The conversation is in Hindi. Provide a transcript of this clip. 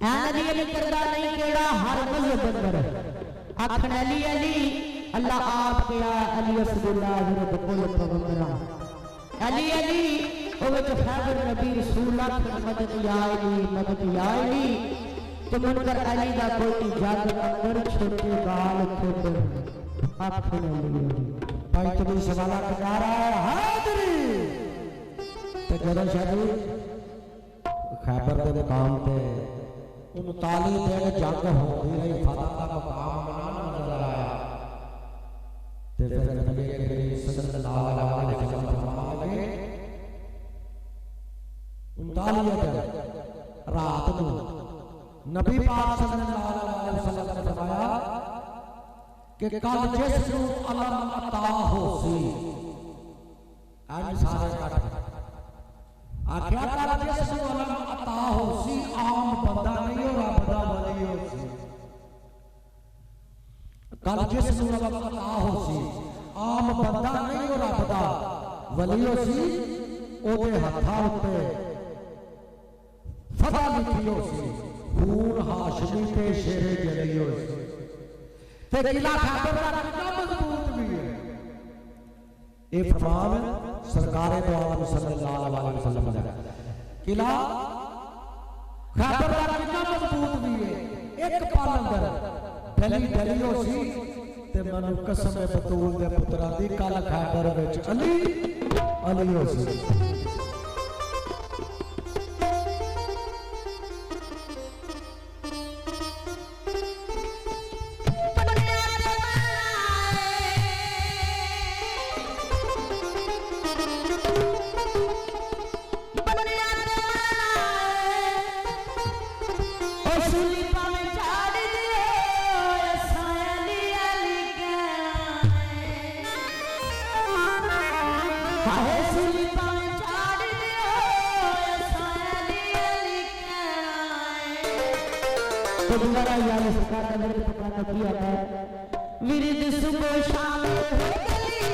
अली अली करदा नहीं केड़ा हर मजहब अंदर आखन अली अली अल्लाह आप केड़ा अली असदुल्लाह हजरत कुल पैगंबरा अली अली ओ विच खैबर नबी रसूल मदद या अली तो मुनकर अली दा कोई जग अंदर छोटे बाल खोटे आखन अली भाई तुम्हें सवाल कर रहा है हाजिरी ते जरा शादी खैबर के मुकाम पे 39 दिन जंग होती रही फतह का मुकाम बनाना नजर आया ते फिर नबी करीम सल्लल्लाहु अलैहि वसल्लम फरमाए 39 दिन रात को नबी पाक सल्लल्लाहु अलैहि वसल्लम ने फरमाया कि कल जिसनु अलम अता होसी आज सारे काट आख्या कल जिसनु अलम अता होसी आम बंदा नहीं हो रब दा वली होसी कल जिसनु अलम अता होसी आम बंदा नहीं हो रब दा वली होसी ओदे हत्था उत्ते फतह लिखी होसी खून हाशमी ते शेरे जली होसी ते किला खैबर दा कितना मजबूत भी है ये फरमान सरकार दो आलम सल्लल्लाहु अलैहि वसल्लम ने किला खैबर दा कितना मजबूत भी है एक पल अंदर डली डली होसी ते मनु कसम है बतूल दे पुत्रा दी कल खैबर विच अली अली होसी तो दोबारा यार सरकार का मेरे को पता किया है विरिद सुबह शाम हो गली